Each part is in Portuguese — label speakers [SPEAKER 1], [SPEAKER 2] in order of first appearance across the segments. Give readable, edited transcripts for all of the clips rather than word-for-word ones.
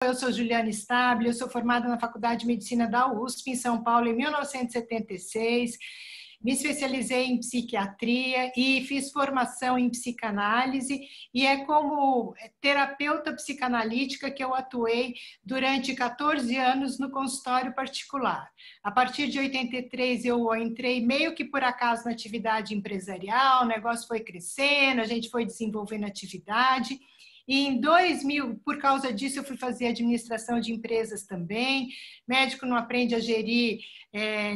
[SPEAKER 1] Eu sou Juliana Stabile, eu sou formada na Faculdade de Medicina da USP, em São Paulo, em 1976. Me especializei em psiquiatria e fiz formação em psicanálise, e é como terapeuta psicanalítica que eu atuei durante 14 anos no consultório particular. A partir de 83 eu entrei meio que por acaso na atividade empresarial, o negócio foi crescendo, a gente foi desenvolvendo atividade. E em 2000, por causa disso, eu fui fazer administração de empresas também. Médico não aprende a gerir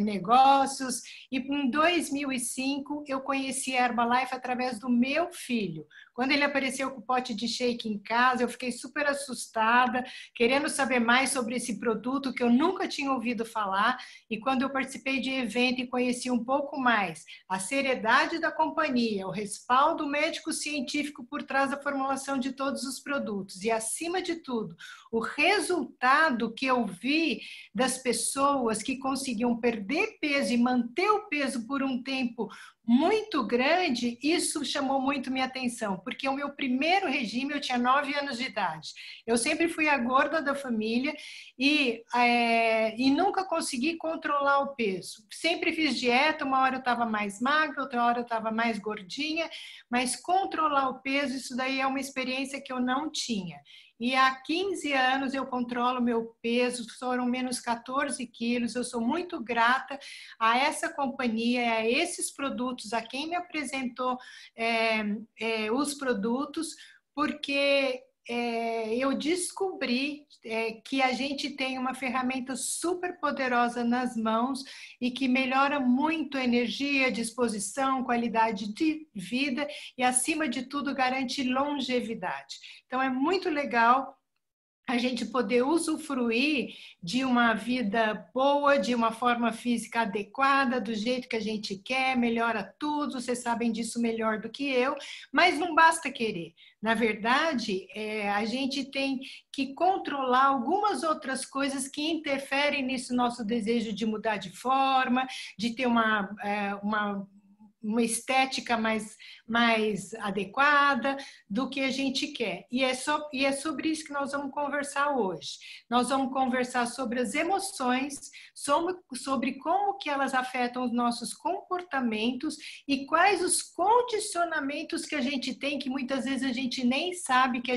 [SPEAKER 1] negócios. E em 2005, eu conheci a Herbalife através do meu filho. Quando ele apareceu com o pote de shake em casa, eu fiquei super assustada, querendo saber mais sobre esse produto que eu nunca tinha ouvido falar. E quando eu participei de evento e conheci um pouco mais a seriedade da companhia, o respaldo médico-científico por trás da formulação de todos os produtos e, acima de tudo, o resultado que eu vi das pessoas que conseguiam perder peso e manter o peso por um tempo muito grande, isso chamou muito minha atenção, porque o meu primeiro regime eu tinha 9 anos de idade. Eu sempre fui a gorda da família e nunca consegui controlar o peso. Sempre fiz dieta, uma hora eu estava mais magra, outra hora eu estava mais gordinha, mas controlar o peso, isso daí é uma experiência que eu não tinha. E há 15 anos eu controlo meu peso, foram menos 14 quilos. Eu sou muito grata a essa companhia, a esses produtos, a quem me apresentou os produtos, porque eu descobri que a gente tem uma ferramenta super poderosa nas mãos e que melhora muito a energia, disposição, qualidade de vida e, acima de tudo, garante longevidade. Então, é muito legal a gente poder usufruir de uma vida boa, de uma forma física adequada, do jeito que a gente quer, melhora tudo, vocês sabem disso melhor do que eu, mas não basta querer. Na verdade, a gente tem que controlar algumas outras coisas que interferem nesse nosso desejo de mudar de forma, de ter uma estética mais adequada do que a gente quer. E é sobre isso que nós vamos conversar hoje. Nós vamos conversar sobre as emoções, sobre como que elas afetam os nossos comportamentos e quais os condicionamentos que a gente tem, que muitas vezes a gente nem sabe que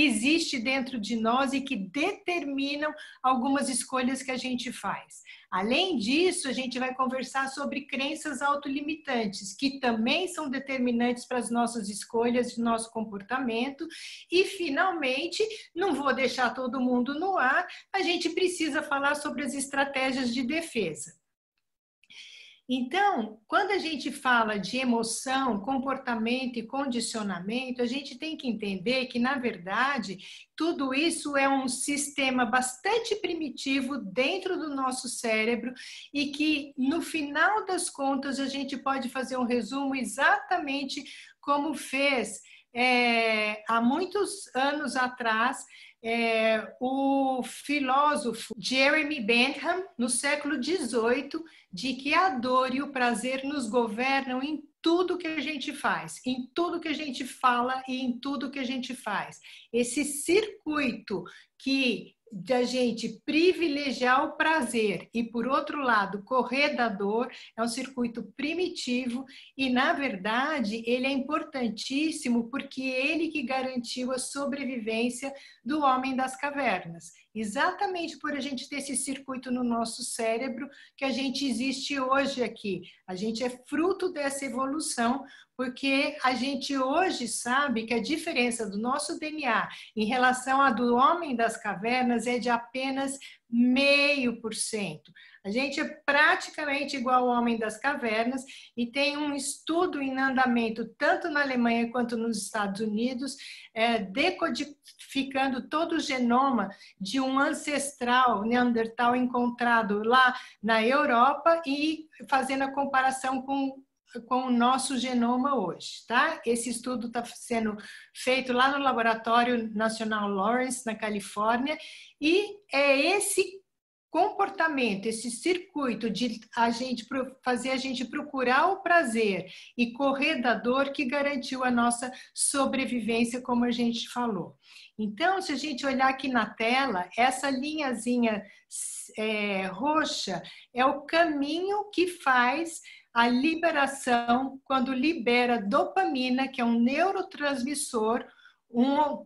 [SPEAKER 1] existe dentro de nós e que determinam algumas escolhas que a gente faz. Além disso, a gente vai conversar sobre crenças autolimitantes, que também são determinantes para as nossas escolhas e nosso comportamento. E, finalmente, não vou deixar todo mundo no ar, a gente precisa falar sobre as estratégias de defesa. Então, quando a gente fala de emoção, comportamento e condicionamento, a gente tem que entender que, na verdade, tudo isso é um sistema bastante primitivo dentro do nosso cérebro e que, no final das contas, a gente pode fazer um resumo exatamente como fez há muitos anos atrás o filósofo Jeremy Bentham, no século XVIII, de que a dor e o prazer nos governam em tudo que a gente faz, em tudo que a gente fala e em tudo que a gente faz. Esse circuito da gente privilegiar o prazer e, por outro lado, correr da dor, é um circuito primitivo e, na verdade, ele é importantíssimo porque ele que garantiu a sobrevivência do homem das cavernas. Exatamente por a gente ter esse circuito no nosso cérebro que a gente existe hoje aqui. A gente é fruto dessa evolução, porque a gente hoje sabe que a diferença do nosso DNA em relação à do homem das cavernas é de apenas 0,5%. A gente é praticamente igual ao homem das cavernas e tem um estudo em andamento tanto na Alemanha quanto nos Estados Unidos, decodificando todo o genoma de um ancestral neandertal encontrado lá na Europa e fazendo a comparação com o nosso genoma hoje, tá? Esse estudo está sendo feito lá no Laboratório Nacional Lawrence, na Califórnia, e é esse comportamento, esse circuito de fazer a gente procurar o prazer e correr da dor que garantiu a nossa sobrevivência, como a gente falou. Então, se a gente olhar aqui na tela, essa linhazinha roxa é o caminho que faz a liberação, quando libera dopamina, que é um neurotransmissor,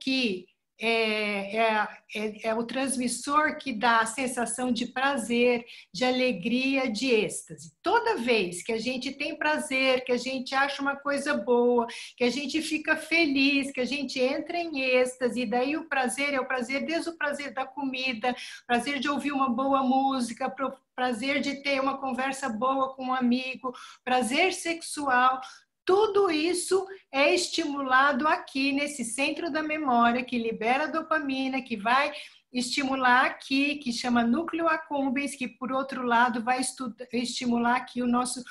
[SPEAKER 1] que é o transmissor que dá a sensação de prazer, de alegria, de êxtase. Toda vez que a gente tem prazer, que a gente acha uma coisa boa, que a gente fica feliz, que a gente entra em êxtase, e daí o prazer é o prazer, desde o prazer da comida, prazer de ouvir uma boa música, prazer de ter uma conversa boa com um amigo, prazer sexual. Tudo isso é estimulado aqui nesse centro da memória, que libera dopamina, que vai estimular aqui, que chama núcleo accumbens, que por outro lado vai estimular aqui o nosso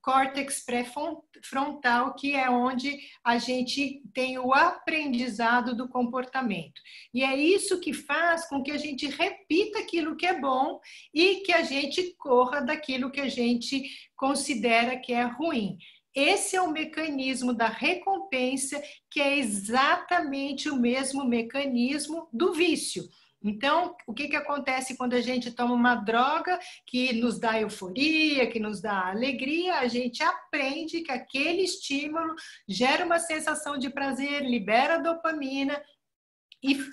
[SPEAKER 1] córtex pré-frontal, que é onde a gente tem o aprendizado do comportamento. E é isso que faz com que a gente repita aquilo que é bom e que a gente corra daquilo que a gente considera que é ruim. Esse é o mecanismo da recompensa, que é exatamente o mesmo mecanismo do vício. Então, o que acontece quando a gente toma uma droga que nos dá euforia, que nos dá alegria? A gente aprende que aquele estímulo gera uma sensação de prazer, libera dopamina,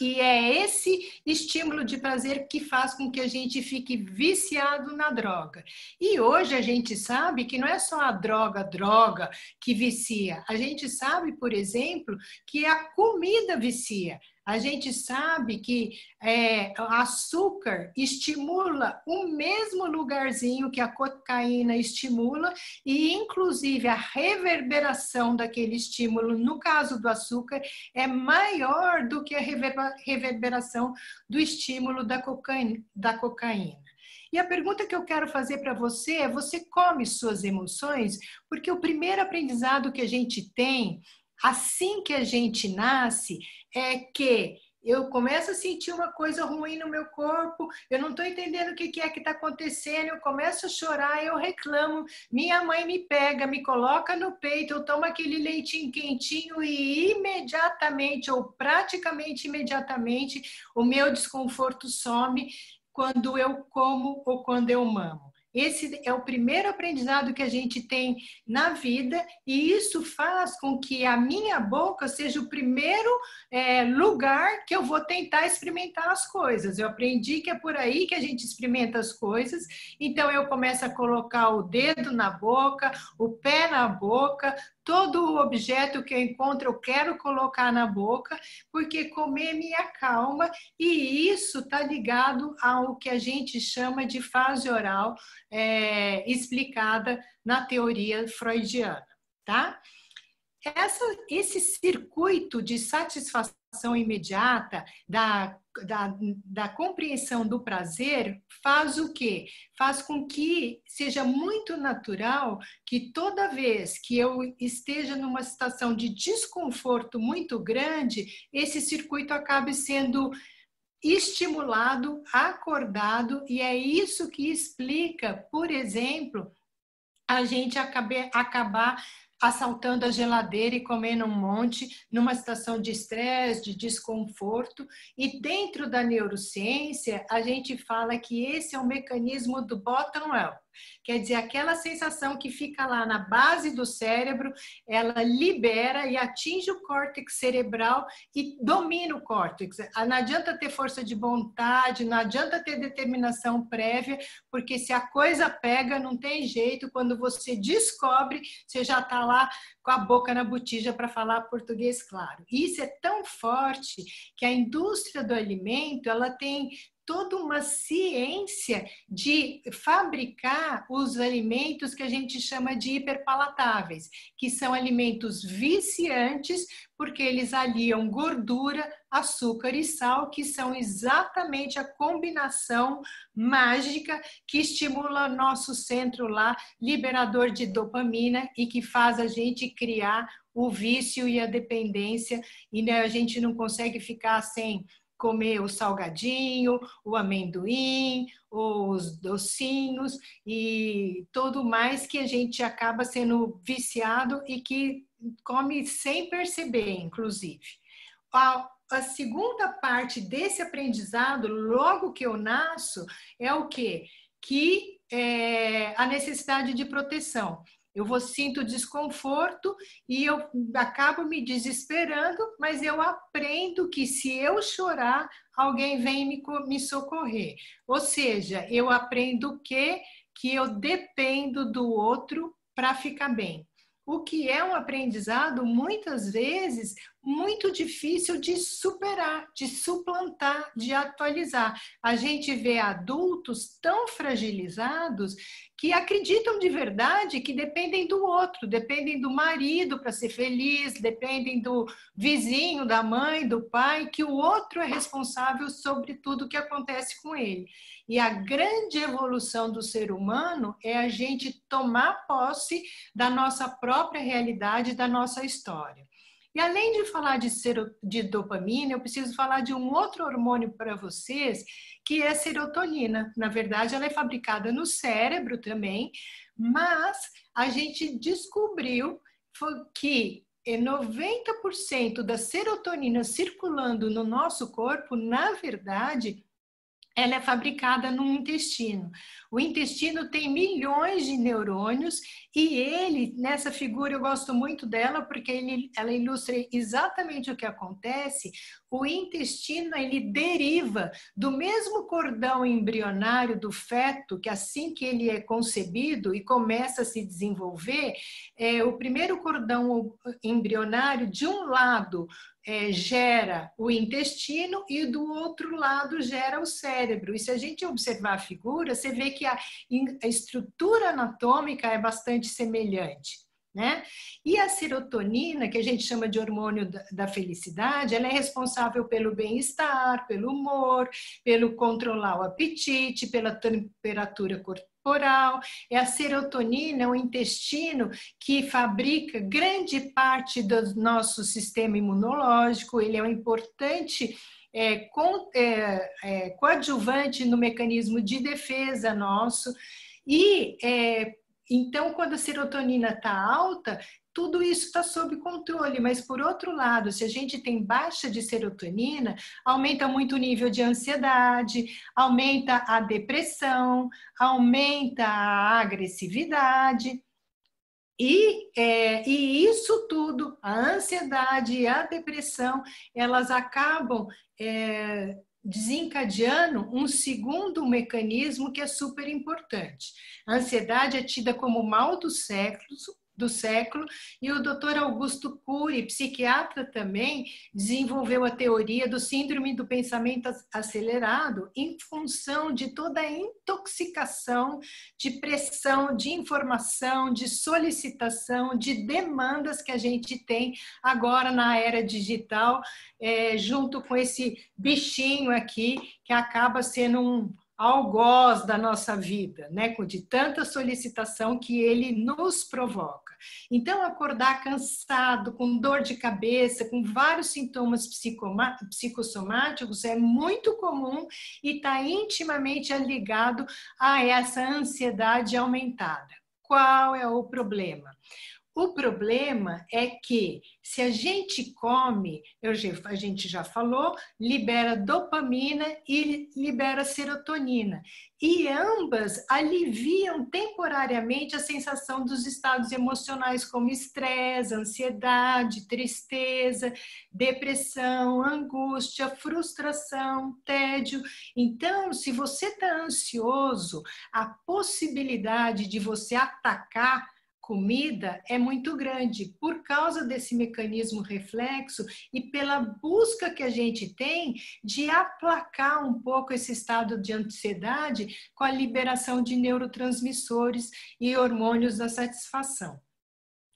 [SPEAKER 1] e é esse estímulo de prazer que faz com que a gente fique viciado na droga. E hoje a gente sabe que não é só a droga que vicia. A gente sabe, por exemplo, que a comida vicia. A gente sabe que açúcar estimula o mesmo lugarzinho que a cocaína estimula, e inclusive a reverberação daquele estímulo, no caso do açúcar, é maior do que a reverberação do estímulo da cocaína. E a pergunta que eu quero fazer para você é: você come suas emoções? Porque o primeiro aprendizado que a gente tem assim que a gente nasce é que eu começo a sentir uma coisa ruim no meu corpo, eu não estou entendendo o que é que está acontecendo, eu começo a chorar, eu reclamo, minha mãe me pega, me coloca no peito, eu tomo aquele leitinho quentinho e imediatamente, ou praticamente imediatamente, o meu desconforto some quando eu como ou quando eu mamo. Esse é o primeiro aprendizado que a gente tem na vida, e isso faz com que a minha boca seja o primeiro lugar que eu vou tentar experimentar as coisas. Eu aprendi que é por aí que a gente experimenta as coisas, então eu começo a colocar o dedo na boca, o pé na boca, todo objeto que eu encontro eu quero colocar na boca, porque comer me acalma, e isso está ligado ao que a gente chama de fase oral, explicada na teoria freudiana, tá? Esse circuito de satisfação imediata da compreensão do prazer faz o quê? Faz com que seja muito natural que toda vez que eu esteja numa situação de desconforto muito grande, esse circuito acabe sendo estimulado, acordado, e é isso que explica, por exemplo, a gente acabar assaltando a geladeira e comendo um monte numa situação de estresse, de desconforto. E dentro da neurociência, a gente fala que esse é o mecanismo do bottom-up. Quer dizer, aquela sensação que fica lá na base do cérebro, ela libera e atinge o córtex cerebral e domina o córtex. Não adianta ter força de vontade, não adianta ter determinação prévia, porque se a coisa pega, não tem jeito. Quando você descobre, você já está lá com a boca na botija, para falar português claro. Isso é tão forte que a indústria do alimento, ela tem toda uma ciência de fabricar os alimentos que a gente chama de hiperpalatáveis, que são alimentos viciantes, porque eles aliam gordura, açúcar e sal, que são exatamente a combinação mágica que estimula nosso centro lá, liberador de dopamina, e que faz a gente criar o vício e a dependência, e a gente não consegue ficar sem comer o salgadinho, o amendoim, os docinhos e tudo mais que a gente acaba sendo viciado e que come sem perceber, inclusive. a segunda parte desse aprendizado, logo que eu nasço, é o quê? Que é a necessidade de proteção. Sinto desconforto e eu acabo me desesperando, mas eu aprendo que se eu chorar, alguém vem me socorrer. Ou seja, eu aprendo que eu dependo do outro para ficar bem. O que é um aprendizado, muitas vezes, muito difícil de superar, de suplantar, de atualizar. A gente vê adultos tão fragilizados que acreditam de verdade que dependem do outro, dependem do marido para ser feliz, dependem do vizinho, da mãe, do pai, que o outro é responsável sobre tudo que acontece com ele. E a grande evolução do ser humano é a gente tomar posse da nossa própria realidade, da nossa história. E além de falar de dopamina, eu preciso falar de um outro hormônio para vocês, que é a serotonina. Na verdade, ela é fabricada no cérebro também, mas a gente descobriu que 90% da serotonina circulando no nosso corpo, na verdade, ela é fabricada no intestino. O intestino tem milhões de neurônios e ele, nessa figura, eu gosto muito dela porque ela ilustra exatamente o que acontece. O intestino, ele deriva do mesmo cordão embrionário do feto, que assim que ele é concebido e começa a se desenvolver, o primeiro cordão embrionário, de um lado, gera o intestino e do outro lado gera o cérebro. E se a gente observar a figura, você vê que a estrutura anatômica é bastante semelhante, né? E a serotonina, que a gente chama de hormônio da felicidade, ela é responsável pelo bem-estar, pelo humor, pelo controlar o apetite, pela temperatura corporal. É a serotonina, o intestino, que fabrica grande parte do nosso sistema imunológico. Ele é um importante coadjuvante no mecanismo de defesa nosso. E então, quando a serotonina está alta, tudo isso está sob controle, mas por outro lado, se a gente tem baixa de serotonina, aumenta muito o nível de ansiedade, aumenta a depressão, aumenta a agressividade. E isso tudo, a ansiedade e a depressão, elas acabam desencadeando um segundo mecanismo que é super importante. A ansiedade é tida como o mal do século, e o Dr. Augusto Cury, psiquiatra também, desenvolveu a teoria do síndrome do pensamento acelerado em função de toda a intoxicação de pressão, de informação, de solicitação, de demandas que a gente tem agora na era digital, junto com esse bichinho aqui que acaba sendo um algoz da nossa vida, né? De tanta solicitação que ele nos provoca. Então, acordar cansado, com dor de cabeça, com vários sintomas psicossomáticos é muito comum e está intimamente ligado a essa ansiedade aumentada. Qual é o problema? O problema é que, se a gente come, a gente já falou, libera dopamina e libera serotonina. E ambas aliviam temporariamente a sensação dos estados emocionais como estresse, ansiedade, tristeza, depressão, angústia, frustração, tédio. Então, se você está ansioso, a possibilidade de você atacar comida é muito grande por causa desse mecanismo reflexo e pela busca que a gente tem de aplacar um pouco esse estado de ansiedade com a liberação de neurotransmissores e hormônios da satisfação.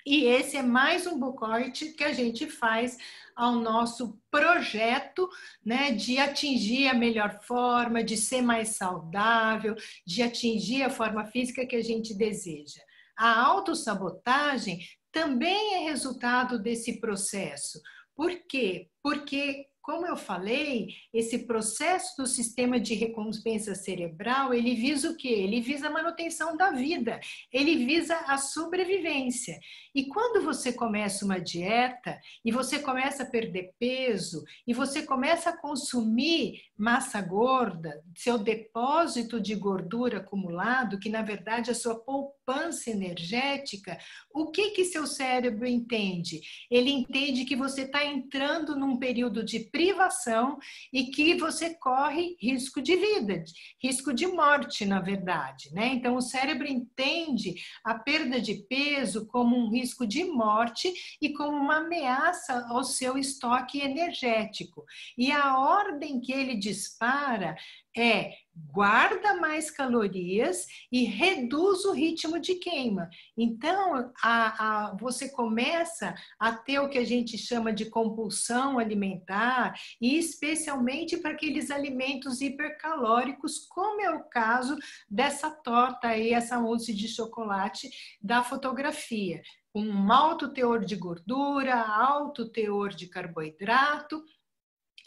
[SPEAKER 1] E esse é mais um bocote que a gente faz ao nosso projeto, né, de atingir a melhor forma, de ser mais saudável, de atingir a forma física que a gente deseja. A autossabotagem também é resultado desse processo. Por quê? Porque como eu falei, esse processo do sistema de recompensa cerebral, ele visa o quê? Ele visa a manutenção da vida, ele visa a sobrevivência. E quando você começa uma dieta, e você começa a perder peso, e você começa a consumir massa gorda, seu depósito de gordura acumulado, que na verdade é a sua poupança energética, o que seu cérebro entende? Ele entende que você está entrando num período de privação e que você corre risco de vida, risco de morte, na verdade, né? Então, o cérebro entende a perda de peso como um risco de morte e como uma ameaça ao seu estoque energético. E a ordem que ele dispara é: guarda mais calorias e reduz o ritmo de queima. Então, você começa a ter o que a gente chama de compulsão alimentar, e especialmente para aqueles alimentos hipercalóricos, como é o caso dessa torta aí, essa mousse de chocolate da fotografia, com um alto teor de gordura, alto teor de carboidrato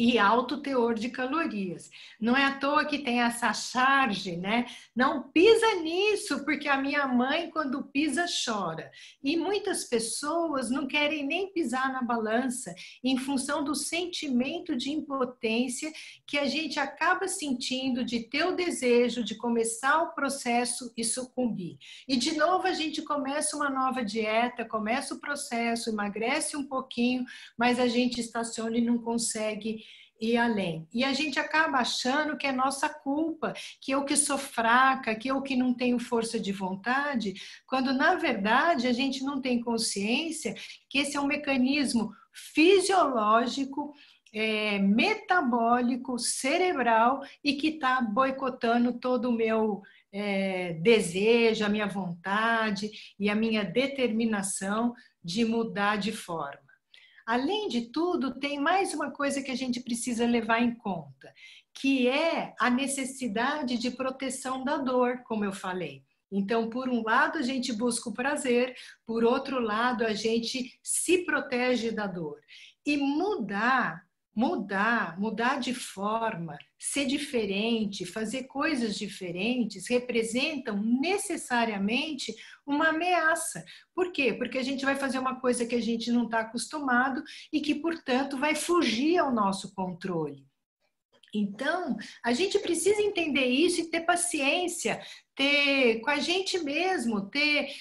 [SPEAKER 1] e alto teor de calorias. Não é à toa que tem essa charge, né? Não pisa nisso, porque a minha mãe, quando pisa, chora. E muitas pessoas não querem nem pisar na balança, em função do sentimento de impotência que a gente acaba sentindo de ter o desejo de começar o processo e sucumbir. E de novo a gente começa uma nova dieta, começa o processo, emagrece um pouquinho, mas a gente estaciona e não consegue ir além. E a gente acaba achando que é nossa culpa, que eu que sou fraca, que eu que não tenho força de vontade, quando na verdade a gente não tem consciência que esse é um mecanismo fisiológico, metabólico, cerebral, e que está boicotando todo o meu desejo, a minha vontade e a minha determinação de mudar de forma. Além de tudo, tem mais uma coisa que a gente precisa levar em conta, que é a necessidade de proteção da dor, como eu falei. Então, por um lado, a gente busca o prazer, por outro lado, a gente se protege da dor. E mudar de forma, ser diferente, fazer coisas diferentes, representam necessariamente uma ameaça. Por quê? Porque a gente vai fazer uma coisa que a gente não está acostumado e que, portanto, vai fugir ao nosso controle. Então, a gente precisa entender isso e ter paciência, ter com a gente mesmo, ter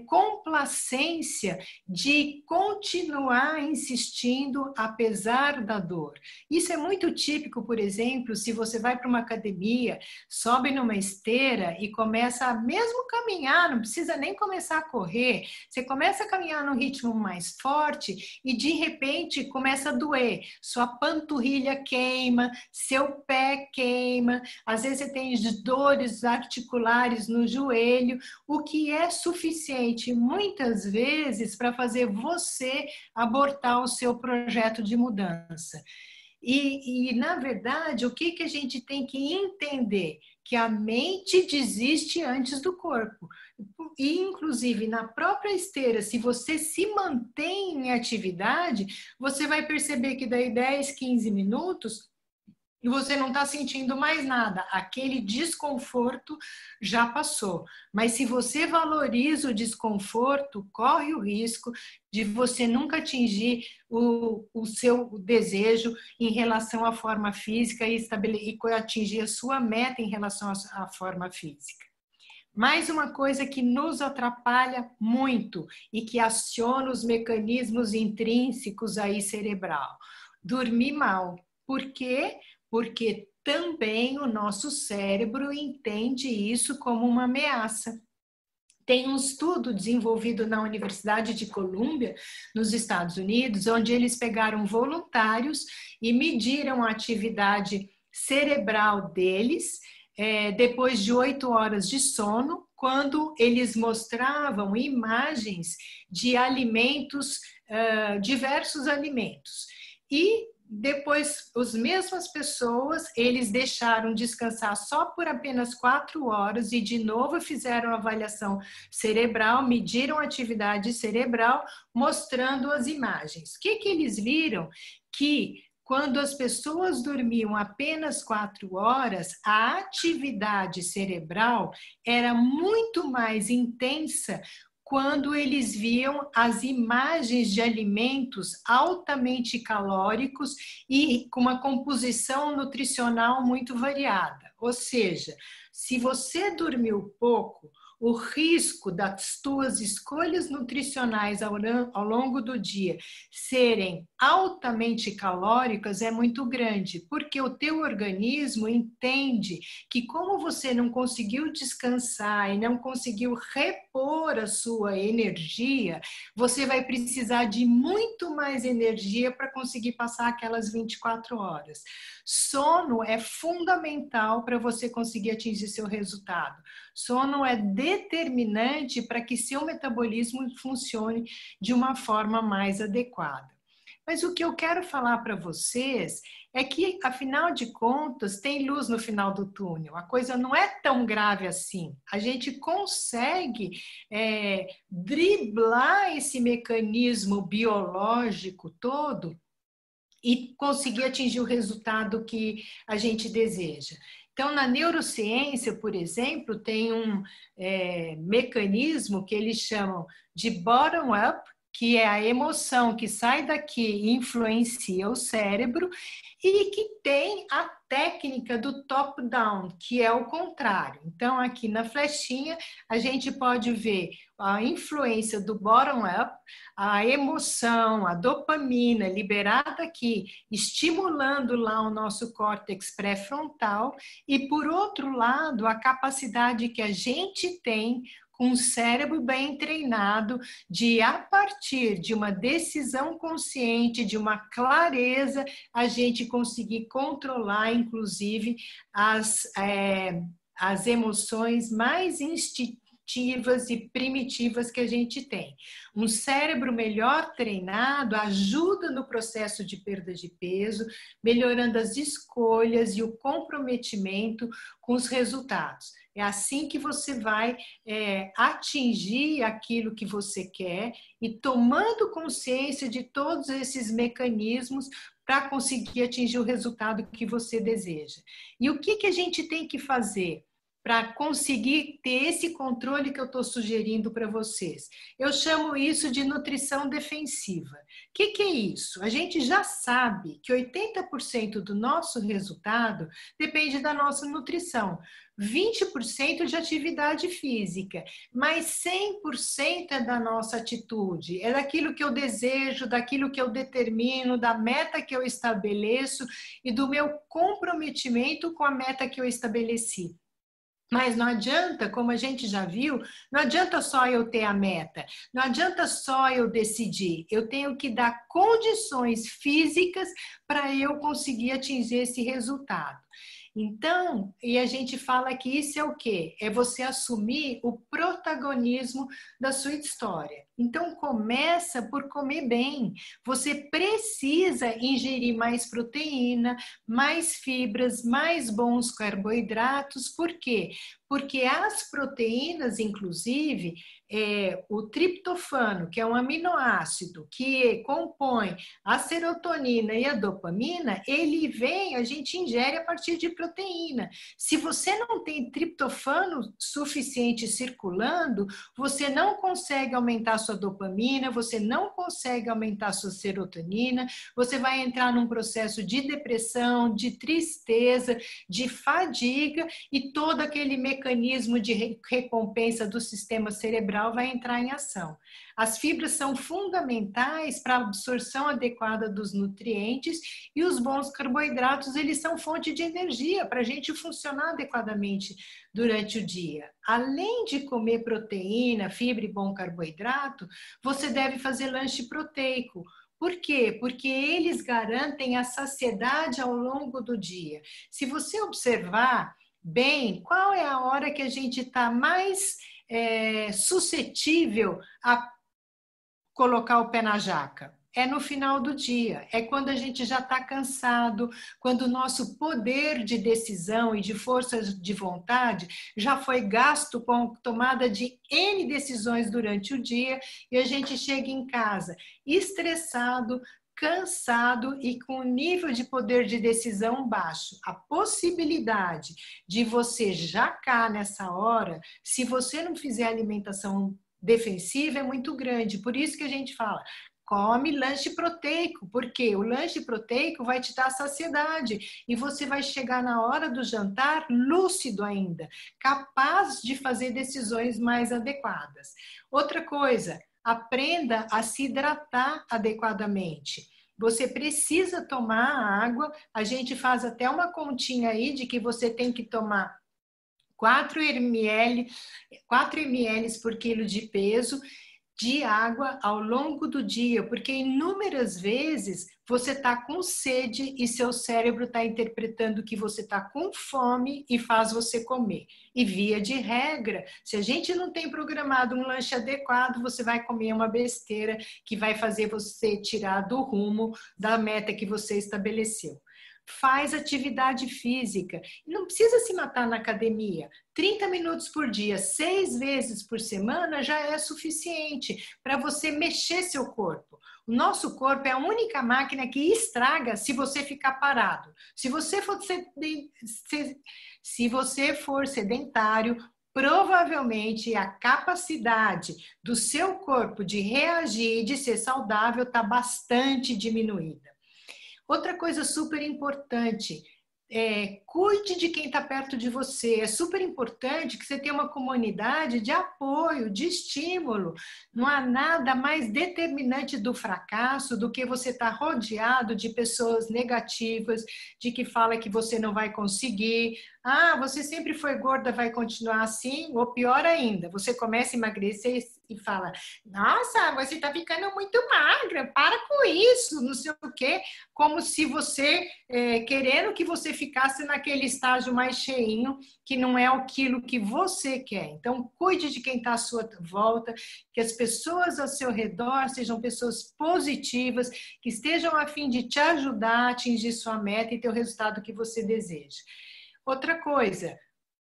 [SPEAKER 1] complacência de continuar insistindo apesar da dor. Isso é muito típico, por exemplo, se você vai para uma academia, sobe numa esteira e começa a mesmo caminhar, não precisa nem começar a correr, você começa a caminhar num ritmo mais forte e de repente começa a doer, sua panturrilha queima, seu pé queima, às vezes você tem dores articulares no joelho, o que é suficiente muitas vezes para fazer você abortar o seu projeto de mudança. E na verdade, o que a gente tem que entender? Que a mente desiste antes do corpo. E, inclusive, na própria esteira, se você se mantém em atividade, você vai perceber que daí 10, 15 minutos, e você não está sentindo mais nada, aquele desconforto já passou. Mas se você valoriza o desconforto, corre o risco de você nunca atingir o seu desejo em relação à forma física e atingir a sua meta em relação à forma física. Mais uma coisa que nos atrapalha muito e que aciona os mecanismos intrínsecos aí cerebral: dormir mal. Por quê? Porque também o nosso cérebro entende isso como uma ameaça. Tem um estudo desenvolvido na Universidade de Colômbia, nos Estados Unidos, onde eles pegaram voluntários e mediram a atividade cerebral deles depois de 8 horas de sono, quando eles mostravam imagens de alimentos, diversos alimentos. E depois, as mesmas pessoas, eles deixaram descansar só por apenas 4 horas e de novo fizeram avaliação cerebral, mediram a atividade cerebral, mostrando as imagens. O que eles viram? Que quando as pessoas dormiam apenas 4 horas, a atividade cerebral era muito mais intensa quando eles viam as imagens de alimentos altamente calóricos e com uma composição nutricional muito variada. Ou seja, se você dormiu pouco, o risco das tuas escolhas nutricionais ao longo do dia serem altamente calóricas é muito grande, porque o teu organismo entende que como você não conseguiu descansar e não conseguiu repor a sua energia, você vai precisar de muito mais energia para conseguir passar aquelas 24 horas. Sono é fundamental para você conseguir atingir seu resultado. Sono é determinante para que seu metabolismo funcione de uma forma mais adequada. Mas o que eu quero falar para vocês é que, afinal de contas, tem luz no final do túnel. A coisa não é tão grave assim. A gente consegue driblar esse mecanismo biológico todo e conseguir atingir o resultado que a gente deseja. Então, na neurociência, por exemplo, tem um mecanismo que eles chamam de bottom-up, que é a emoção que sai daqui e influencia o cérebro, e que tem a técnica do top-down, que é o contrário. Então, aqui na flechinha, a gente pode ver a influência do bottom-up, a emoção, a dopamina liberada aqui, estimulando lá o nosso córtex pré-frontal, e, por outro lado, a capacidade que a gente tem com um cérebro bem treinado de, a partir de uma decisão consciente, de uma clareza, a gente conseguir controlar, inclusive, as emoções mais instintivas e primitivas que a gente tem. Um cérebro melhor treinado ajuda no processo de perda de peso, melhorando as escolhas e o comprometimento com os resultados. É assim que você vai atingir aquilo que você quer e tomando consciência de todos esses mecanismos para conseguir atingir o resultado que você deseja. E o que a gente tem que fazer para conseguir ter esse controle que eu estou sugerindo para vocês? Eu chamo isso de nutrição defensiva. O que é isso? A gente já sabe que 80% do nosso resultado depende da nossa nutrição. 20% de atividade física, mas 100% é da nossa atitude, é daquilo que eu desejo, daquilo que eu determino, da meta que eu estabeleço e do meu comprometimento com a meta que eu estabeleci. Mas não adianta, como a gente já viu, não adianta só eu ter a meta, não adianta só eu decidir, eu tenho que dar condições físicas para eu conseguir atingir esse resultado. Então, e a gente fala que isso é o quê? É você assumir o protagonismo da sua história. Então, começa por comer bem. Você precisa ingerir mais proteína, mais fibras, mais bons carboidratos. Por quê? Porque as proteínas, inclusive, o triptofano, que é um aminoácido que compõe a serotonina e a dopamina, a gente ingere a partir de proteína. Se você não tem triptofano suficiente circulando, você não consegue aumentar a sua dopamina, você não consegue aumentar a sua serotonina, você vai entrar num processo de depressão, de tristeza, de fadiga e todo aquele mecanismo de recompensa do sistema cerebral vai entrar em ação. As fibras são fundamentais para a absorção adequada dos nutrientes e os bons carboidratos, eles são fonte de energia para a gente funcionar adequadamente durante o dia. Além de comer proteína, fibra e bom carboidrato, você deve fazer lanche proteico. Por quê? Porque eles garantem a saciedade ao longo do dia. Se você observar bem, qual é a hora que a gente está mais suscetível a colocar o pé na jaca? É no final do dia, é quando a gente já está cansado, quando o nosso poder de decisão e de força de vontade já foi gasto com tomada de N decisões durante o dia e a gente chega em casa estressado, cansado e com nível de poder de decisão baixo. A possibilidade de você jacar nessa hora, se você não fizer alimentação defensiva, é muito grande. Por isso que a gente fala, come lanche proteico, porque o lanche proteico vai te dar saciedade e você vai chegar na hora do jantar lúcido ainda, capaz de fazer decisões mais adequadas. Outra coisa, aprenda a se hidratar adequadamente. Você precisa tomar água, a gente faz até uma continha aí de que você tem que tomar 4 ml por quilo de peso de água ao longo do dia, porque inúmeras vezes você está com sede e seu cérebro está interpretando que você está com fome e faz você comer. E via de regra, se a gente não tem programado um lanche adequado, você vai comer uma besteira que vai fazer você tirar do rumo da meta que você estabeleceu. Faz atividade física. Não precisa se matar na academia. 30 minutos por dia, 6 vezes por semana já é suficiente para você mexer seu corpo. O nosso corpo é a única máquina que estraga se você ficar parado. Se você for sedentário, provavelmente a capacidade do seu corpo de reagir e de ser saudável está bastante diminuída. Outra coisa super importante, cuide de quem está perto de você. É super importante que você tenha uma comunidade de apoio, de estímulo. Não há nada mais determinante do fracasso do que você estar rodeado de pessoas negativas, de que fala que você não vai conseguir. Ah, você sempre foi gorda, vai continuar assim? Ou pior ainda, você começa a emagrecer e fala, nossa, você está ficando muito magra, para com isso, não sei o quê. Como se você, querendo que você ficasse naquele estágio mais cheinho, que não é aquilo que você quer. Então, cuide de quem está à sua volta, que as pessoas ao seu redor sejam pessoas positivas, que estejam a fim de te ajudar a atingir sua meta e ter o resultado que você deseja. Outra coisa,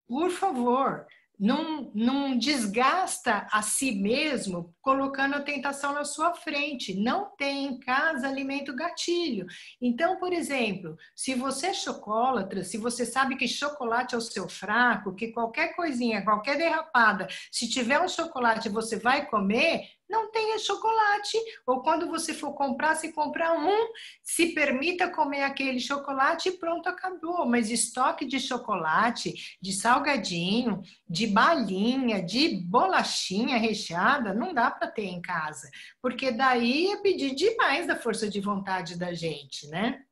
[SPEAKER 1] por favor, não desgasta a si mesmo colocando a tentação na sua frente. Não tem em casa alimento gatilho. Então, por exemplo, se você é chocolatra, se você sabe que chocolate é o seu fraco, que qualquer coisinha, qualquer derrapada, se tiver um chocolate você vai comer, não tenha chocolate. Ou quando você for comprar, se comprar um, se permita comer aquele chocolate e pronto, acabou. Mas estoque de chocolate, de salgadinho, de balinha, de bolachinha recheada, não dá para ter em casa. Porque daí é pedir demais da força de vontade da gente, né?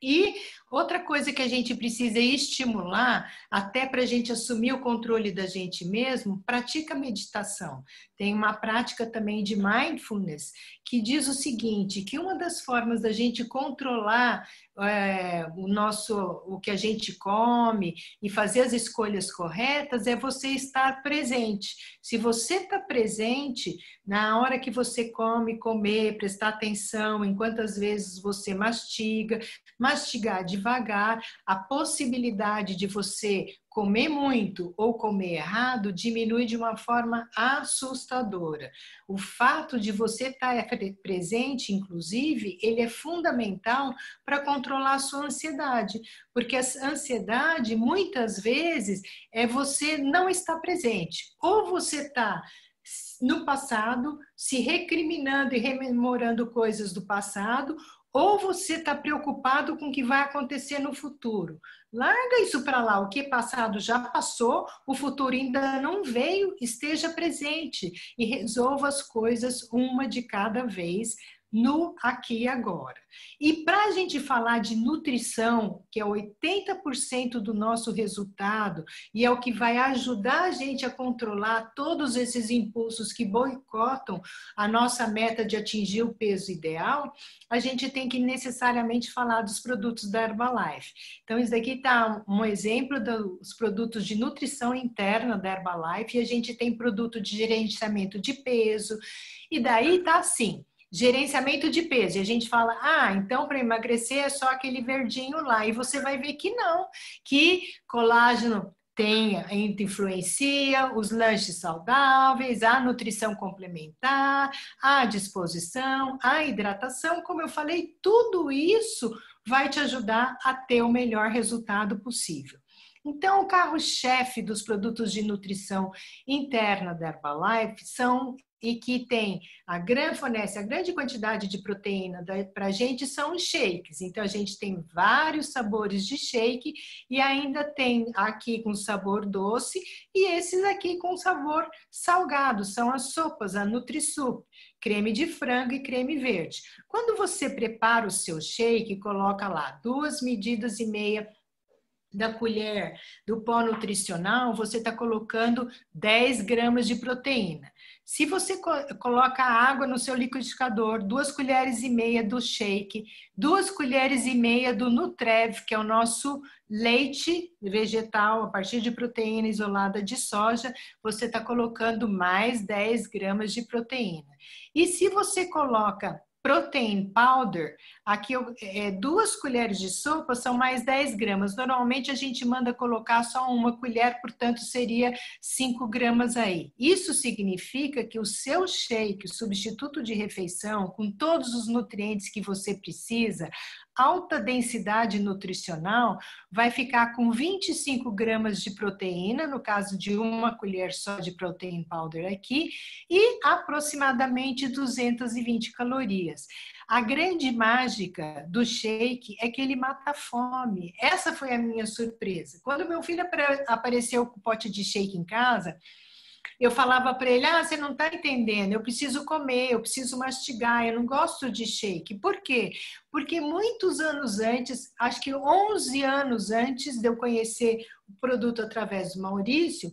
[SPEAKER 1] E outra coisa que a gente precisa estimular, até para a gente assumir o controle da gente mesmo, pratica meditação. Tem uma prática também de mindfulness que diz o seguinte, que uma das formas da gente controlar o que a gente come e fazer as escolhas corretas é você estar presente. Se você está presente, na hora que você comer, prestar atenção em quantas vezes você mastigar devagar, a possibilidade de você comer muito ou comer errado diminui de uma forma assustadora. O fato de você estar presente, inclusive, ele é fundamental para controlar a sua ansiedade, porque a ansiedade, muitas vezes, é você não estar presente. Ou você está no passado, se recriminando e rememorando coisas do passado, ou você está preocupado com o que vai acontecer no futuro. Larga isso para lá, o que é passado já passou, o futuro ainda não veio, esteja presente e resolva as coisas uma de cada vez, no aqui e agora. E para a gente falar de nutrição, que é 80% do nosso resultado e é o que vai ajudar a gente a controlar todos esses impulsos que boicotam a nossa meta de atingir o peso ideal, a gente tem que necessariamente falar dos produtos da Herbalife. Então, isso daqui está um exemplo dos produtos de nutrição interna da Herbalife e a gente tem produto de gerenciamento de peso e daí está assim, gerenciamento de peso. E a gente fala, então para emagrecer é só aquele verdinho lá. E você vai ver que não, que colágeno influencia os lanches saudáveis, a nutrição complementar, a disposição, a hidratação, como eu falei, tudo isso vai te ajudar a ter o melhor resultado possível. Então, o carro-chefe dos produtos de nutrição interna da Herbalife são e que fornece a grande quantidade de proteína para a gente são os shakes. Então, a gente tem vários sabores de shake e ainda tem aqui com sabor doce e esses aqui com sabor salgado, são as sopas, a NutriSoup, creme de frango e creme verde. Quando você prepara o seu shake, coloca lá 2,5 medidas da colher do pó nutricional, você está colocando 10 gramas de proteína. Se você coloca água no seu liquidificador, 2,5 colheres do shake, 2,5 colheres do Nutrev, que é o nosso leite vegetal a partir de proteína isolada de soja, você está colocando mais 10 gramas de proteína. E se você coloca protein powder, aqui 2 colheres de sopa são mais 10 gramas. Normalmente a gente manda colocar só 1 colher, portanto seria 5 gramas aí. Isso significa que o seu shake, o substituto de refeição, com todos os nutrientes que você precisa, alta densidade nutricional, vai ficar com 25 gramas de proteína, no caso de 1 colher só de protein powder aqui, e aproximadamente 220 calorias. A grande mágica do shake é que ele mata a fome. Essa foi a minha surpresa. Quando meu filho apareceu com o pote de shake em casa, eu falava para ele, você não está entendendo, eu preciso comer, eu preciso mastigar, eu não gosto de shake. Por quê? Porque muitos anos antes, acho que 11 anos antes de eu conhecer o produto através do Maurício,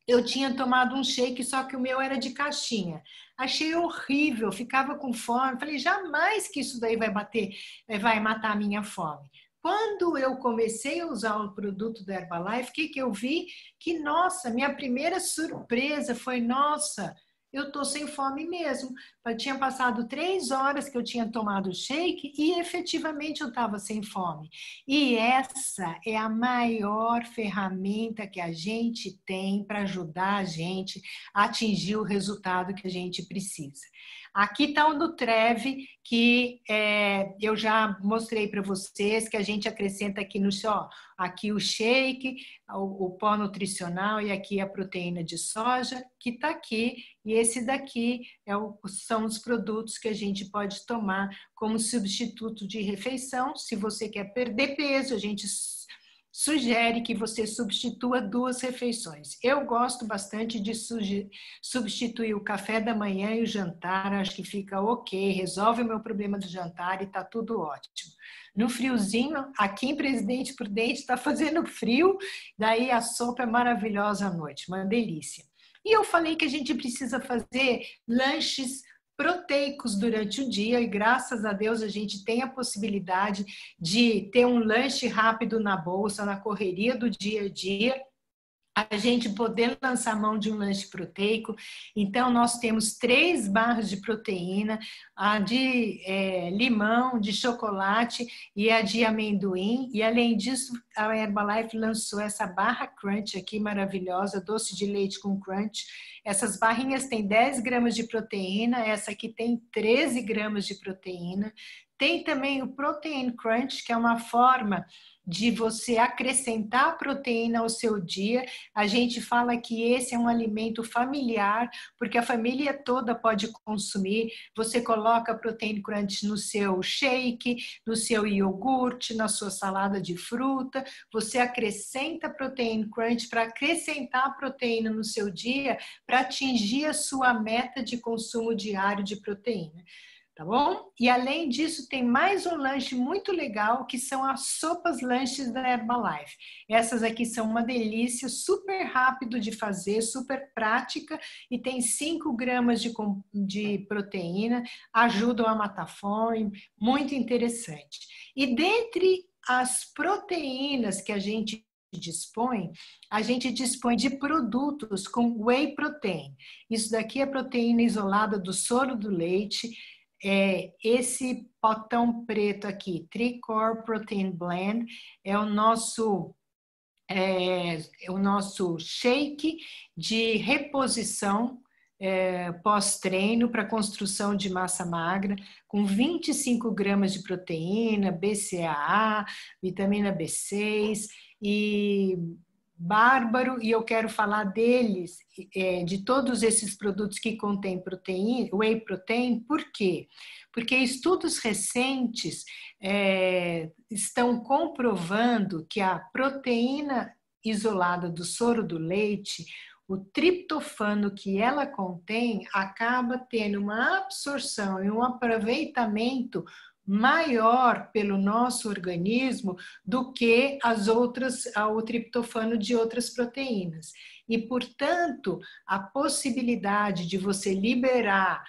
[SPEAKER 1] eu tinha tomado um shake, só que o meu era de caixinha. Achei horrível, ficava com fome. Falei, jamais que isso daí vai matar a minha fome. Quando eu comecei a usar o produto da Herbalife, o que eu vi? Que, nossa, minha primeira surpresa foi, nossa, eu tô sem fome mesmo. Tinha passado 3 horas que eu tinha tomado o shake e efetivamente eu estava sem fome. E essa é a maior ferramenta que a gente tem para ajudar a gente a atingir o resultado que a gente precisa. Aqui está o Nutrev, que eu já mostrei para vocês, que a gente acrescenta aqui no só, aqui o shake, o pó nutricional e aqui a proteína de soja, que está aqui, e esse daqui são os produtos que a gente pode tomar como substituto de refeição. Se você quer perder peso, a gente sugere que você substitua 2 refeições. Eu gosto bastante de substituir o café da manhã e o jantar, acho que fica ok, resolve o meu problema do jantar e tá tudo ótimo. No friozinho, aqui em Presidente Prudente está fazendo frio, daí a sopa é maravilhosa à noite, uma delícia. E eu falei que a gente precisa fazer lanches proteicos durante o dia e graças a Deus a gente tem a possibilidade de ter um lanche rápido na bolsa, na correria do dia a dia, a gente poder lançar mão de um lanche proteico. Então, nós temos 3 barras de proteína, a de limão, de chocolate e a de amendoim. E, além disso, a Herbalife lançou essa barra crunch aqui, maravilhosa, doce de leite com crunch. Essas barrinhas têm 10 gramas de proteína, essa aqui tem 13 gramas de proteína. Tem também o Protein Crunch, que é uma forma de você acrescentar proteína ao seu dia. A gente fala que esse é um alimento familiar, porque a família toda pode consumir. Você coloca Protein Crunch no seu shake, no seu iogurte, na sua salada de fruta. Você acrescenta Protein Crunch para acrescentar proteína no seu dia, para atingir a sua meta de consumo diário de proteína. Tá bom? E além disso, tem mais um lanche muito legal, que são as sopas lanches da Herbalife. Essas aqui são uma delícia, super rápido de fazer, super prática, e tem 5 gramas de proteína, ajudam a matar fome, muito interessante. E dentre as proteínas que a gente dispõe de produtos com whey protein. Isso daqui é proteína isolada do soro do leite. Esse potão preto aqui, Tri-Core Protein Blend, é o nosso o nosso shake de reposição pós-treino para construção de massa magra, com 25 gramas de proteína, BCAA, vitamina B6 e bárbaro, e eu quero falar deles, de todos esses produtos que contêm proteína, whey protein, por quê? Porque estudos recentes estão comprovando que a proteína isolada do soro do leite, o triptofano que ela contém, acaba tendo uma absorção e um aproveitamento maior pelo nosso organismo do que o triptofano de outras proteínas. E, portanto, a possibilidade de você liberar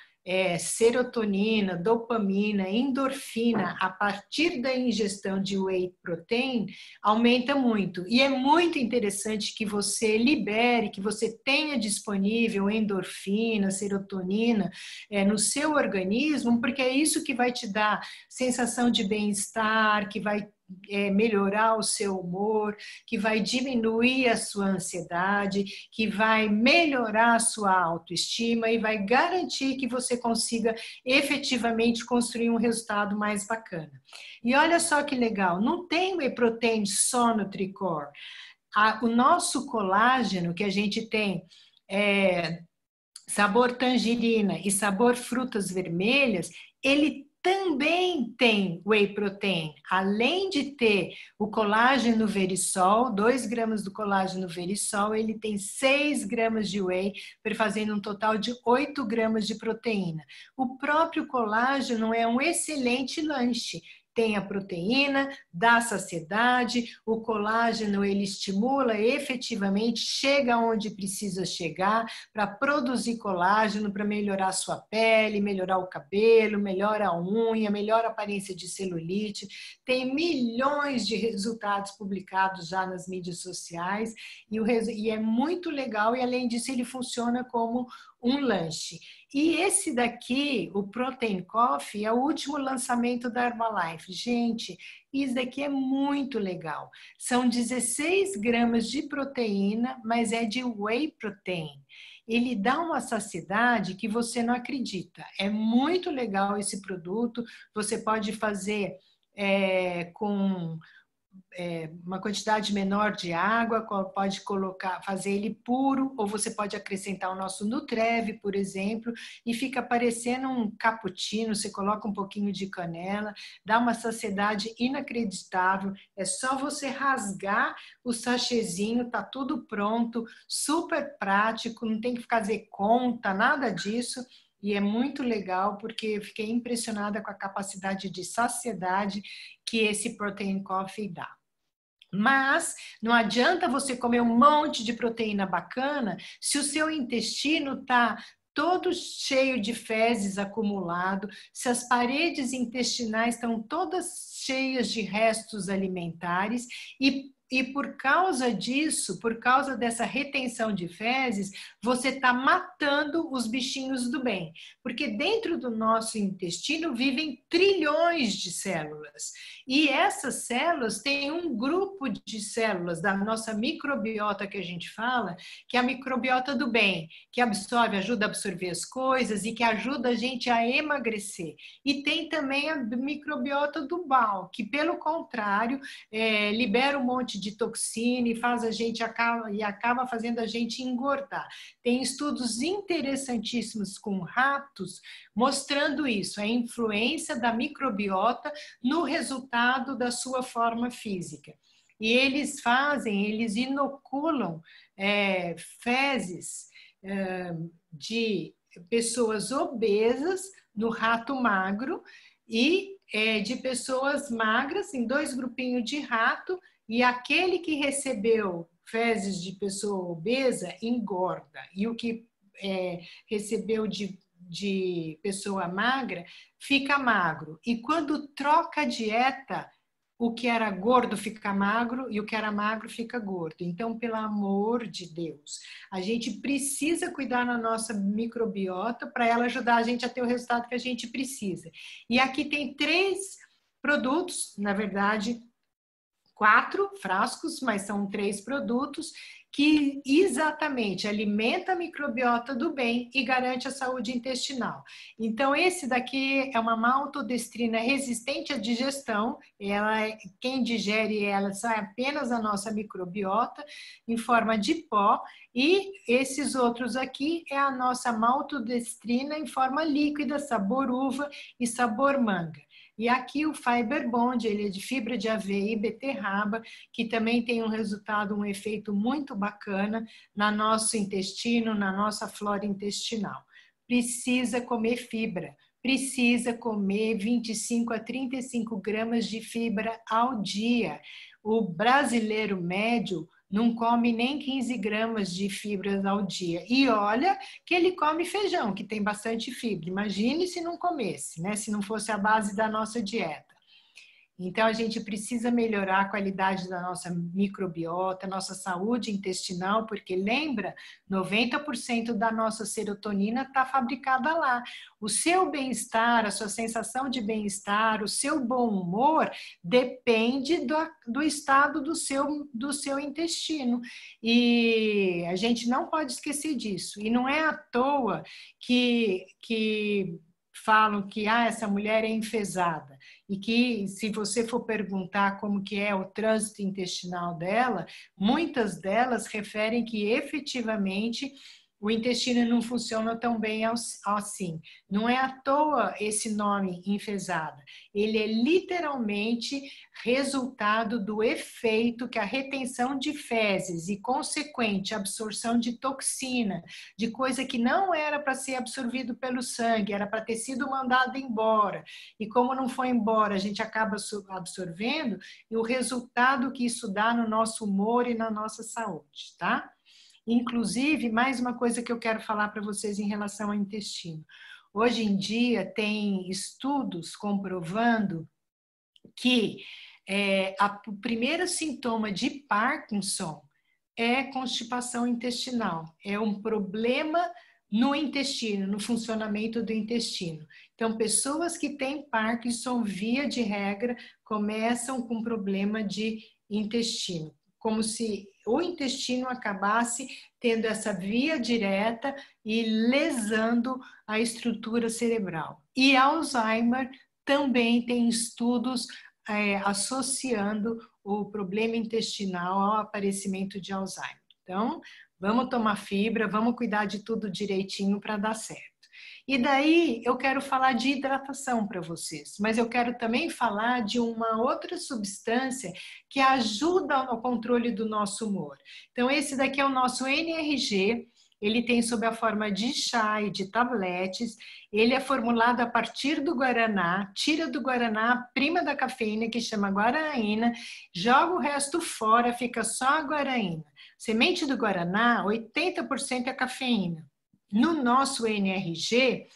[SPEAKER 1] serotonina, dopamina, endorfina a partir da ingestão de whey protein aumenta muito. E é muito interessante que você libere, que você tenha disponível endorfina, serotonina no seu organismo, porque é isso que vai te dar sensação de bem-estar, que vai melhorar o seu humor, que vai diminuir a sua ansiedade, que vai melhorar a sua autoestima e vai garantir que você consiga efetivamente construir um resultado mais bacana. E olha só que legal, não tem whey protein só no Tricor. O nosso colágeno que a gente tem sabor tangerina e sabor frutas vermelhas, ele também tem whey protein, além de ter o colágeno verisol, 2 gramas do colágeno verisol, ele tem 6 gramas de whey, fazendo um total de 8 gramas de proteína. O próprio colágeno é um excelente lanche. Tem a proteína, dá saciedade, o colágeno ele estimula efetivamente, chega onde precisa chegar para produzir colágeno, para melhorar a sua pele, melhorar o cabelo, melhora a unha, melhora a aparência de celulite. Tem milhões de resultados publicados já nas mídias sociais e é muito legal e além disso ele funciona como um lanche. E esse daqui, o Protein Coffee, é o último lançamento da Herbalife. Gente, isso daqui é muito legal. São 16 gramas de proteína, mas é de whey protein. Ele dá uma saciedade que você não acredita. É muito legal esse produto. Você pode fazer com uma quantidade menor de água, pode fazer ele puro, ou você pode acrescentar o nosso Nutreve, por exemplo, e fica parecendo um cappuccino, você coloca um pouquinho de canela, dá uma saciedade inacreditável, é só você rasgar o sachêzinho, tá tudo pronto, super prático, não tem que fazer conta, nada disso. E é muito legal porque eu fiquei impressionada com a capacidade de saciedade que esse Protein Coffee dá. Mas não adianta você comer um monte de proteína bacana se o seu intestino está todo cheio de fezes acumulado, se as paredes intestinais estão todas cheias de restos alimentares e por causa disso, por causa dessa retenção de fezes, você está matando os bichinhos do bem. Porque dentro do nosso intestino vivem trilhões de células. E essas células têm um grupo de células da nossa microbiota que a gente fala, que é a microbiota do bem, que absorve, ajuda a absorver as coisas e que ajuda a gente a emagrecer. E tem também a microbiota do mal, que pelo contrário, libera um monte de toxina e faz a gente acaba fazendo a gente engordar. Tem estudos interessantíssimos com ratos mostrando isso, a influência da microbiota no resultado da sua forma física. E eles inoculam fezes de pessoas obesas no rato magro e de pessoas magras em 2 grupinhos de rato, e aquele que recebeu fezes de pessoa obesa engorda, e o que recebeu de pessoa magra fica magro. E quando troca a dieta, o que era gordo fica magro e o que era magro fica gordo. Então, pelo amor de Deus, a gente precisa cuidar da nossa microbiota para ela ajudar a gente a ter o resultado que a gente precisa. E aqui tem 3 produtos, na verdade, 4 frascos, mas são 3 produtos que exatamente alimenta a microbiota do bem e garante a saúde intestinal. Então, esse daqui é uma maltodestrina resistente à digestão, quem digere ela sai apenas a nossa microbiota em forma de pó, e esses outros aqui é a nossa maltodestrina em forma líquida, sabor uva e sabor manga. E aqui o Fiber Bond, ele é de fibra de aveia e beterraba, que também tem um resultado, um efeito muito bacana no nosso intestino, na nossa flora intestinal. Precisa comer fibra, precisa comer 25 a 35 gramas de fibra ao dia. O brasileiro médio não come nem 15 gramas de fibras ao dia. E olha que ele come feijão, que tem bastante fibra. Imagine se não comesse, né? Se não fosse a base da nossa dieta. Então, a gente precisa melhorar a qualidade da nossa microbiota, nossa saúde intestinal, porque lembra, 90% da nossa serotonina está fabricada lá. O seu bem-estar, a sua sensação de bem-estar, o seu bom humor depende do estado do seu intestino. E a gente não pode esquecer disso. E não é à toa que falam que essa mulher é enfesada. E que, se você for perguntar como que é o trânsito intestinal dela, muitas delas referem que efetivamente o intestino não funciona tão bem assim. Não é à toa esse nome enfesada. Ele é literalmente resultado do efeito que a retenção de fezes e consequente absorção de toxina, de coisa que não era para ser absorvido pelo sangue, era para ter sido mandado embora. E como não foi embora, a gente acaba absorvendo, e o resultado que isso dá no nosso humor e na nossa saúde, tá? Inclusive, mais uma coisa que eu quero falar para vocês em relação ao intestino. Hoje em dia tem estudos comprovando que o primeiro sintoma de Parkinson é constipação intestinal. É um problema no intestino, no funcionamento do intestino. Então, pessoas que têm Parkinson, via de regra, começam com problema de intestino, como se o intestino acabasse tendo essa via direta e lesando a estrutura cerebral. E Alzheimer também tem estudos associando o problema intestinal ao aparecimento de Alzheimer. Então, vamos tomar fibra, vamos cuidar de tudo direitinho para dar certo. E daí eu quero falar de hidratação para vocês, mas eu quero também falar de uma outra substância que ajuda no controle do nosso humor. Então, esse daqui é o nosso NRG, ele tem sob a forma de chá e de tabletes, ele é formulado a partir do guaraná, tira do guaraná a prima da cafeína, que chama guaraína, joga o resto fora, fica só a guaraína. Semente do guaraná, 80% é cafeína. No nosso NRG,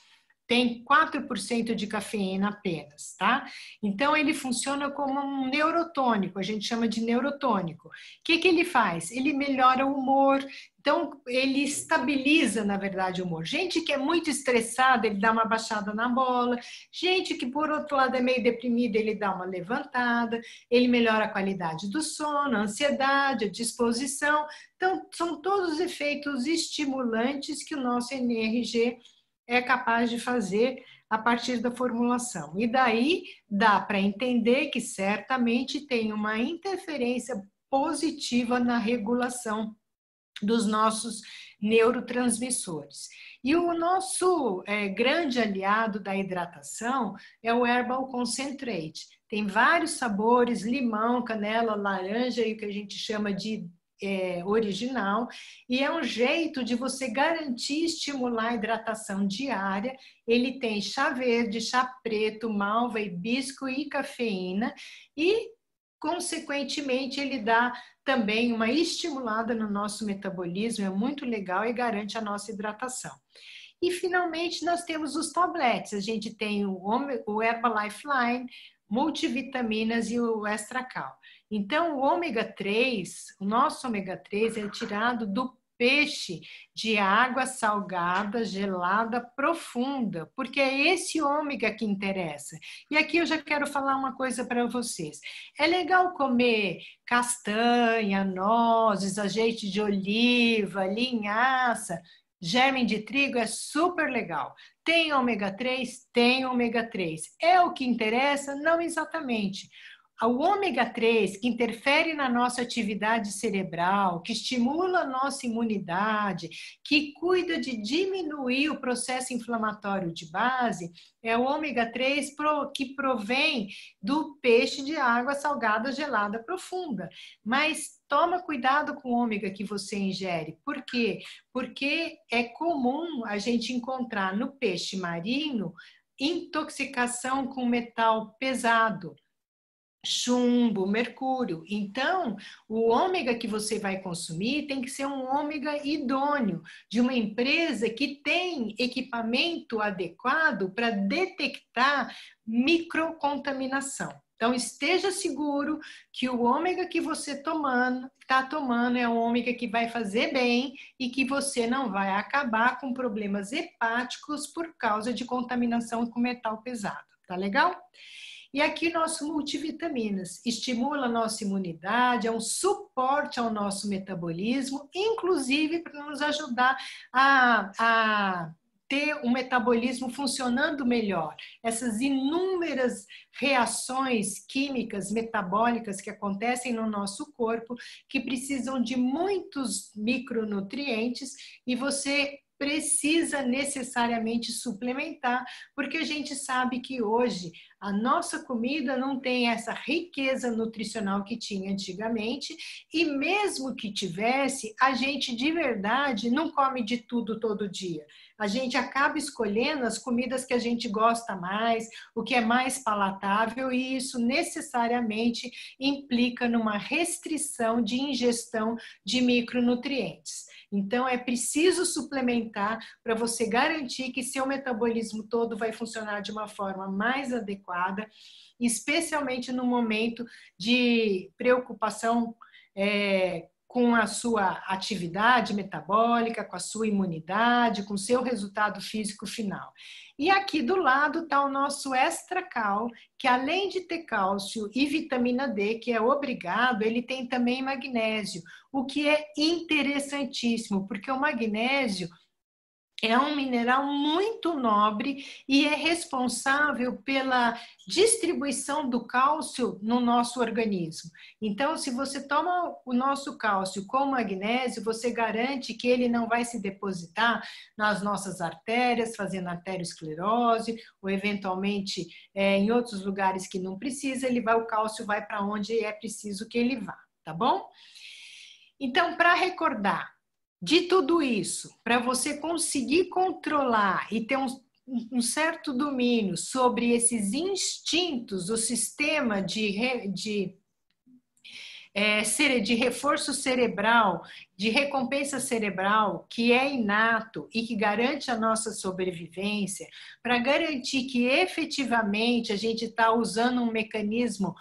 [SPEAKER 1] tem 4% de cafeína apenas, tá? Então, ele funciona como um neurotônico, a gente chama de neurotônico. O que ele faz? Ele melhora o humor, então ele estabiliza, na verdade, o humor. Gente que é muito estressada, ele dá uma baixada na bola. Gente que, por outro lado, é meio deprimida, ele dá uma levantada. Ele melhora a qualidade do sono, a ansiedade, a disposição. Então, são todos efeitos estimulantes que o nosso NRG é capaz de fazer a partir da formulação. E daí dá para entender que certamente tem uma interferência positiva na regulação dos nossos neurotransmissores. E o nosso grande aliado da hidratação é o Herbal Concentrate. Tem vários sabores, limão, canela, laranja e o que a gente chama de original, e é um jeito de você garantir estimular a hidratação diária. Ele tem chá verde, chá preto, malva, hibisco e cafeína, e consequentemente ele dá também uma estimulada no nosso metabolismo, é muito legal e garante a nossa hidratação. E finalmente nós temos os tabletes, a gente tem o Herbalife Line, multivitaminas e o Extra Cal. Então, o ômega 3, o nosso ômega 3 é tirado do peixe de água salgada, gelada, profunda, porque é esse ômega que interessa. E aqui eu já quero falar uma coisa para vocês. É legal comer castanha, nozes, azeite de oliva, linhaça, germe de trigo, é super legal. Tem ômega 3? Tem ômega 3. É o que interessa? Não exatamente. O ômega 3, que interfere na nossa atividade cerebral, que estimula a nossa imunidade, que cuida de diminuir o processo inflamatório de base, é o ômega 3 que provém do peixe de água salgada, gelada, profunda. Mas toma cuidado com o ômega que você ingere. Por quê? Porque é comum a gente encontrar no peixe marinho intoxicação com metal pesado, chumbo, mercúrio. Então, o ômega que você vai consumir tem que ser um ômega idôneo, de uma empresa que tem equipamento adequado para detectar microcontaminação. Então, esteja seguro que o ômega que você está tomando é um ômega que vai fazer bem e que você não vai acabar com problemas hepáticos por causa de contaminação com metal pesado. Tá legal? E aqui nosso multivitaminas, estimula a nossa imunidade, é um suporte ao nosso metabolismo, inclusive para nos ajudar a ter um metabolismo funcionando melhor. Essas inúmeras reações químicas, metabólicas que acontecem no nosso corpo, que precisam de muitos micronutrientes e você precisa necessariamente suplementar, porque a gente sabe que hoje a nossa comida não tem essa riqueza nutricional que tinha antigamente, e mesmo que tivesse, a gente de verdade não come de tudo todo dia. A gente acaba escolhendo as comidas que a gente gosta mais, o que é mais palatável, e isso necessariamente implica numa restrição de ingestão de micronutrientes. Então, é preciso suplementar para você garantir que seu metabolismo todo vai funcionar de uma forma mais adequada, especialmente no momento de preocupação com a sua atividade metabólica, com a sua imunidade, com o seu resultado físico final. E aqui do lado está o nosso Extra Cal, que além de ter cálcio e vitamina D, que é obrigado, ele tem também magnésio, o que é interessantíssimo, porque o magnésio é um mineral muito nobre e é responsável pela distribuição do cálcio no nosso organismo. Então, se você toma o nosso cálcio com magnésio, você garante que ele não vai se depositar nas nossas artérias, fazendo arteriosclerose, ou eventualmente em outros lugares que não precisa, o cálcio vai para onde é preciso que ele vá, tá bom? Então, para recordar, de tudo isso, para você conseguir controlar e ter um certo domínio sobre esses instintos, o sistema de reforço cerebral, de recompensa cerebral, que é inato e que garante a nossa sobrevivência, para garantir que efetivamente a gente está usando um mecanismo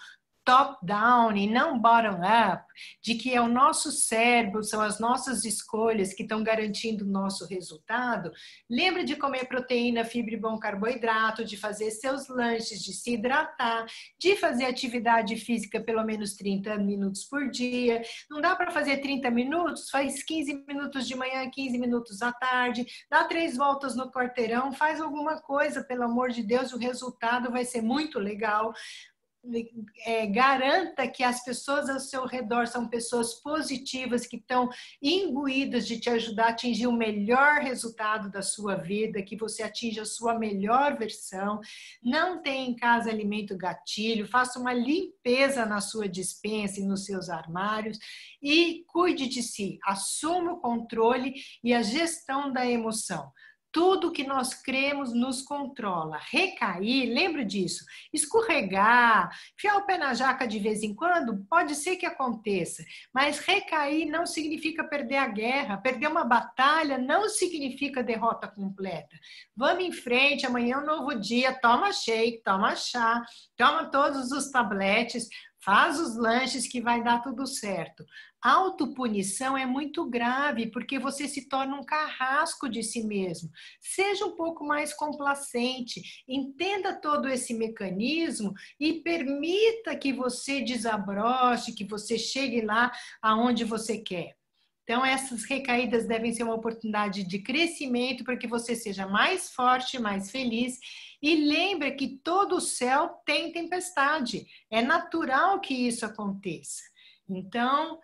[SPEAKER 1] top-down e não bottom-up, de que é o nosso cérebro, são as nossas escolhas que estão garantindo o nosso resultado. Lembra de comer proteína, fibra e bom carboidrato, de fazer seus lanches, de se hidratar, de fazer atividade física pelo menos 30 minutos por dia. Não dá para fazer 30 minutos? Faz 15 minutos de manhã, 15 minutos à tarde, dá 3 voltas no quarteirão, faz alguma coisa, pelo amor de Deus, o resultado vai ser muito legal. Garanta que as pessoas ao seu redor são pessoas positivas, que estão imbuídas de te ajudar a atingir o melhor resultado da sua vida, que você atinja a sua melhor versão. Não tem em casa alimento gatilho, faça uma limpeza na sua despensa e nos seus armários e cuide de si, assuma o controle e a gestão da emoção. Tudo que nós cremos nos controla. Recair, lembra disso? Escorregar, enfiar o pé na jaca de vez em quando, pode ser que aconteça. Mas recair não significa perder a guerra. Perder uma batalha não significa derrota completa. Vamos em frente, amanhã é um novo dia. Toma shake, toma chá, toma todos os tabletes, faz os lanches que vai dar tudo certo. autopunição é muito grave, porque você se torna um carrasco de si mesmo. Seja um pouco mais complacente, entenda todo esse mecanismo e permita que você desabroche, que você chegue lá aonde você quer. Então, essas recaídas devem ser uma oportunidade de crescimento para que você seja mais forte, mais feliz. E lembre que todo o céu tem tempestade. É natural que isso aconteça. Então,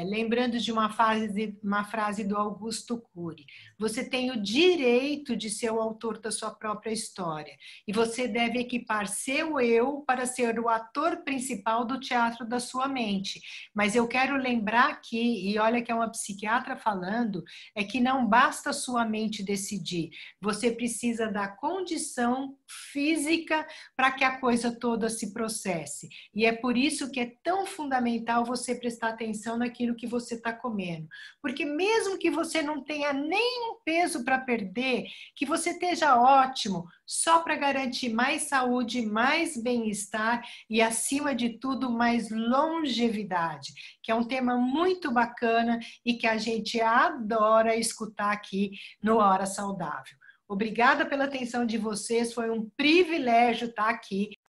[SPEAKER 1] lembrando de uma frase do Augusto Cury, você tem o direito de ser o autor da sua própria história e você deve equipar seu eu para ser o ator principal do teatro da sua mente. Mas eu quero lembrar aqui, e olha que é uma psiquiatra falando, é que não basta a sua mente decidir, você precisa da condição física para que a coisa toda se processe. E é por isso que é tão fundamental você prestar atenção naquilo que você está comendo. Porque mesmo que você não tenha nem um peso para perder, que você esteja ótimo, só para garantir mais saúde, mais bem-estar e, acima de tudo, mais longevidade, que é um tema muito bacana e que a gente adora escutar aqui no Hora Saudável. Obrigada pela atenção de vocês, foi um privilégio estar aqui.